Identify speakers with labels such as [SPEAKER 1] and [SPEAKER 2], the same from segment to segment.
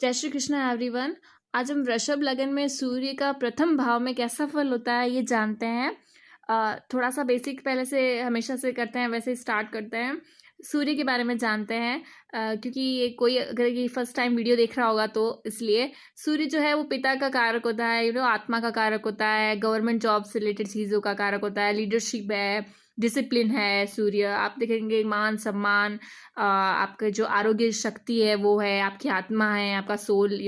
[SPEAKER 1] जय श्री कृष्ण एवरीवन। आज हम वृषभ लगन में सूर्य का प्रथम भाव में कैसा फल होता है ये जानते हैं। थोड़ा सा बेसिक पहले से हमेशा से करते हैं वैसे ही स्टार्ट करते हैं। सूर्य के बारे में जानते हैं क्योंकि ये कोई अगर ये फर्स्ट टाइम वीडियो देख रहा होगा तो इसलिए सूर्य जो है वो पिता का कारक होता है, आत्मा का कारक होता है, गवर्नमेंट जॉब से रिलेटेड चीज़ों का कारक होता है, लीडरशिप है, डिसिप्लिन है। सूर्य आप देखेंगे मान सम्मान, आपका जो आरोग्य शक्ति है वो है, आपकी आत्मा है, आपका सोल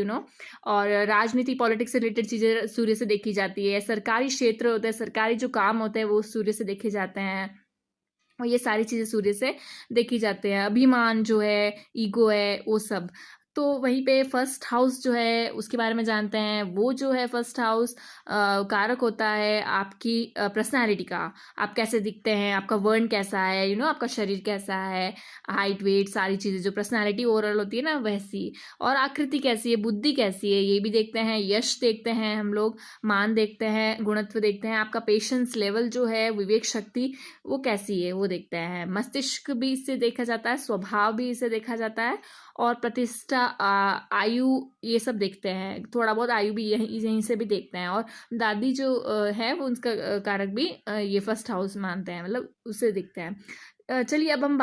[SPEAKER 1] और राजनीति पॉलिटिक्स से रिलेटेड चीज़ें सूर्य से देखी जाती है। सरकारी क्षेत्र होता है, सरकारी जो काम होते हैं वो सूर्य से देखे जाते हैं और ये सारी चीज़ें सूर्य से देखी जाती हैं। अभिमान जो है, ईगो है, वो सब। तो वहीं पे फर्स्ट हाउस जो है उसके बारे में जानते हैं। वो जो है फर्स्ट हाउस कारक होता है आपकी पर्सनालिटी का। आप कैसे दिखते हैं, आपका वर्ण कैसा है, आपका शरीर कैसा है, हाइट वेट सारी चीज़ें जो पर्सनालिटी ओवरऑल होती है ना वैसी। और आकृति कैसी है, बुद्धि कैसी है ये भी देखते हैं। यश देखते हैं हम लोग, मान देखते हैं, गुणत्व देखते हैं। आपका पेशेंस लेवल जो है, विवेक शक्ति वो कैसी है वो देखते हैं। मस्तिष्क भी इससे देखा जाता है, स्वभाव भी इससे देखा जाता है और प्रतिष्ठा, आयु ये सब देखते हैं। थोड़ा बहुत आयु भी यहीं से भी देखते हैं। और दादी जो है वो उनका कारक भी ये फर्स्ट हाउस मानते हैं, मतलब उससे देखते हैं। चलिए अब हम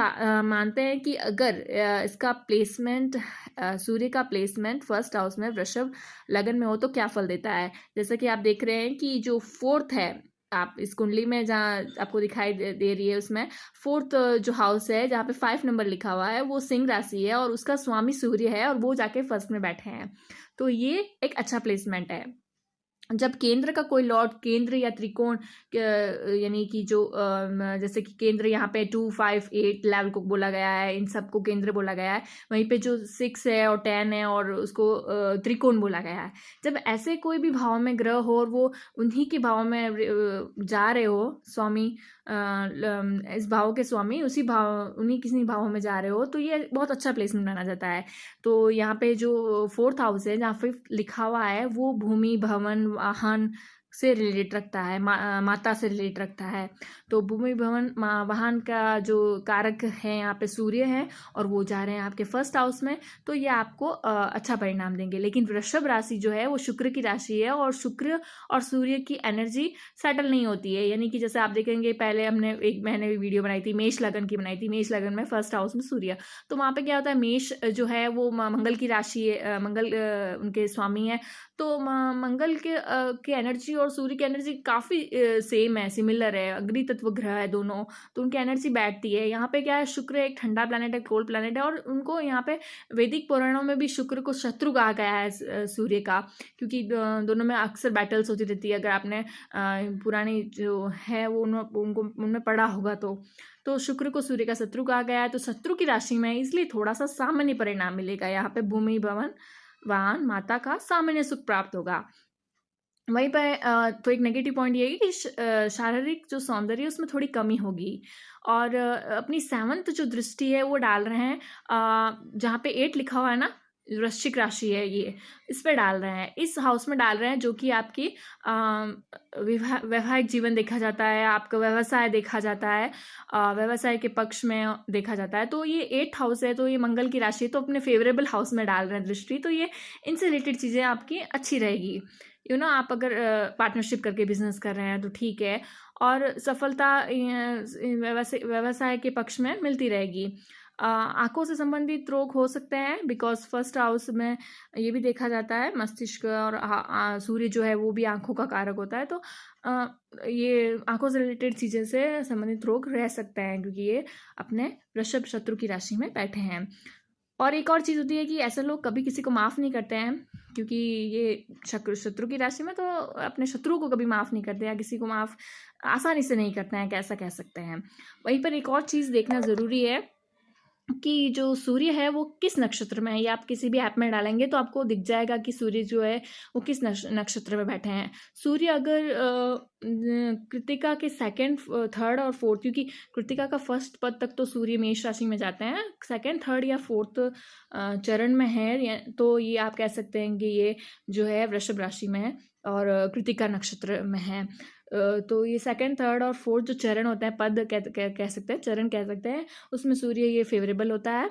[SPEAKER 1] मानते हैं कि अगर इसका प्लेसमेंट, सूर्य का प्लेसमेंट फर्स्ट हाउस में वृषभ लगन में हो तो क्या फल देता है। जैसा कि आप देख रहे हैं कि जो फोर्थ है, आप इस कुंडली में जहाँ आपको दिखाई दे रही है उसमें फोर्थ जो हाउस है जहाँ पे 5 नंबर लिखा हुआ है वो सिंह राशि है और उसका स्वामी सूर्य है और वो जाके फर्स्ट में बैठे हैं। तो ये एक अच्छा प्लेसमेंट है। जब केंद्र का कोई लॉर्ड, केंद्र या त्रिकोण यानी कि जो जैसे कि केंद्र यहाँ पे 2, 5, 8 लेवल को बोला गया है, इन सबको केंद्र बोला गया है। वहीं पे जो 6 है और 10 है और उसको त्रिकोण बोला गया है। जब ऐसे कोई भी भाव में ग्रह हो और वो उन्हीं के भाव में जा रहे हो, स्वामी इस भाव के स्वामी उसी भाव, उन्हीं किसी भाव में जा रहे हो तो ये बहुत अच्छा प्लेसमेंट माना जाता है। तो यहाँ पे जो फोर्थ हाउस है जहाँ पे लिखा हुआ है वो भूमि, भवन, वाहन से रिलेट रखता है, माता से रिलेट रखता है। तो भूमि, भवन, वाहन का जो कारक है यहाँ पे सूर्य है और वो जा रहे हैं आपके फर्स्ट हाउस में, तो ये आपको अच्छा परिणाम देंगे। लेकिन वृषभ राशि जो है वो शुक्र की राशि है और शुक्र और सूर्य की एनर्जी सेटल नहीं होती है। यानी कि जैसे आप देखेंगे, पहले मैंने वीडियो बनाई थी, मेष लगन की बनाई थी। मेष लगन में फर्स्ट हाउस में सूर्य, तो वहाँ पे क्या होता है, मेष जो है वो मंगल की राशि है, मंगल उनके स्वामी है। तो मंगल के एनर्जी और सूर्य की एनर्जी काफ़ी सेम है, सिमिलर है, अग्नि तत्व ग्रह है दोनों, तो उनकी एनर्जी बैठती है। यहाँ पे क्या है, शुक्र एक ठंडा प्लैनेट है, कोल्ड प्लैनेट है और उनको यहाँ पे वैदिक पुराणों में भी शुक्र को शत्रु कहा गया है सूर्य का, क्योंकि दोनों में अक्सर बैटल्स होती रहती है। अगर आपने पुरानी जो है वो उनको उनमें पढ़ा होगा तो शुक्र को सूर्य का शत्रु कहा गया है। तो शत्रु की राशि में इसलिए थोड़ा सा सामान्य परिणाम मिलेगा। यहाँ पे भूमि, भवन, वाहन, माता का सामान्य सुख प्राप्त होगा। वहीं पर तो एक नेगेटिव पॉइंट ये है कि शारीरिक जो सौंदर्य उसमें थोड़ी कमी होगी। और अपनी 7th जो दृष्टि है वो डाल रहे हैं, जहाँ पे 8 लिखा हुआ है ना, वृश्चिक राशि है ये, इस पे डाल रहे हैं, इस हाउस में डाल रहे हैं, जो कि आपकी वैवाहिक जीवन देखा जाता है, आपका व्यवसाय देखा जाता है, व्यवसाय के पक्ष में देखा जाता है। तो ये 8th हाउस है, तो ये मंगल की राशि है, तो अपने फेवरेबल हाउस में डाल रहे हैं दृष्टि, तो ये इनसे रिलेटेड चीज़ें आपकी अच्छी रहेगी। आप अगर पार्टनरशिप करके बिजनेस कर रहे हैं तो ठीक है, और सफलता व्यवसाय के पक्ष में मिलती रहेगी। आंखों से संबंधित रोग हो सकते हैं, बिकॉज फर्स्ट हाउस में ये भी देखा जाता है, मस्तिष्क और सूर्य जो है वो भी आंखों का कारक होता है। तो ये आंखों से रिलेटेड चीज़ें से संबंधित रोग रह सकते हैं, क्योंकि ये अपने वृषभ शत्रु की राशि में बैठे हैं। और एक और चीज़ होती है कि ऐसे लोग कभी किसी को माफ़ नहीं करते हैं, क्योंकि ये शत्रु की राशि में तो अपने शत्रुओं को कभी माफ़ नहीं करते, या किसी को माफ़ आसानी से नहीं करते हैं, कैसा कह सकते हैं। वहीं पर एक और चीज़ देखना ज़रूरी है कि जो सूर्य है वो किस नक्षत्र में है। ये आप किसी भी ऐप में डालेंगे तो आपको दिख जाएगा कि सूर्य जो है वो किस नक्षत्र में बैठे हैं। सूर्य अगर कृतिका के 2nd, 3rd और 4th, क्योंकि कृतिका का फर्स्ट पद तक तो सूर्य मेष राशि में जाते हैं, 2nd, 3rd या 4th चरण में है, तो ये आप कह सकते हैं कि ये जो है वृषभ राशि में है और कृतिका नक्षत्र में है। तो ये 2nd, 3rd और 4th जो चरण होते हैं, पद कह सकते हैं, चरण कह सकते हैं, उसमें सूर्य ये फेवरेबल होता है।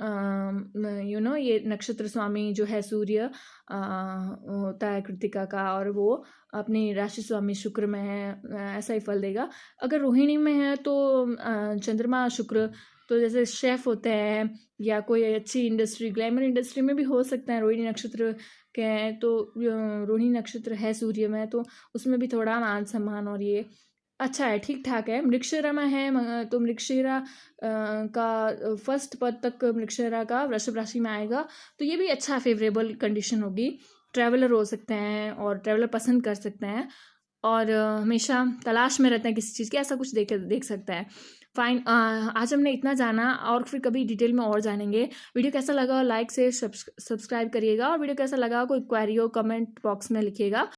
[SPEAKER 1] ये नक्षत्र स्वामी जो है सूर्य होता है कृतिका का, और वो अपनी राशि स्वामी शुक्र में है, ऐसा ही फल देगा। अगर रोहिणी में है तो चंद्रमा शुक्र, तो जैसे शेफ होते हैं या कोई अच्छी इंडस्ट्री, ग्लैमर इंडस्ट्री में भी हो सकता है रोहिणी नक्षत्र के हैं, तो रोहिणी नक्षत्र है सूर्य में, तो उसमें भी थोड़ा मान सम्मान और ये अच्छा है, ठीक ठाक है। मृगशिरा में है तो मृगशिरा का फर्स्ट पद तक मृगशिरा का वृषभ राशि में आएगा, तो ये भी अच्छा फेवरेबल कंडीशन होगी। ट्रैवलर हो सकते हैं और ट्रैवलर पसंद कर सकते हैं, और हमेशा तलाश में रहते हैं किसी चीज़ की, ऐसा कुछ देख सकता है। फाइन, आज हमने इतना जाना, और फिर कभी डिटेल में और जानेंगे। वीडियो कैसा लगा लाइक से सब्सक्राइब करिएगा, और वीडियो कैसा लगा कोई क्वेरी हो कमेंट बॉक्स में लिखिएगा।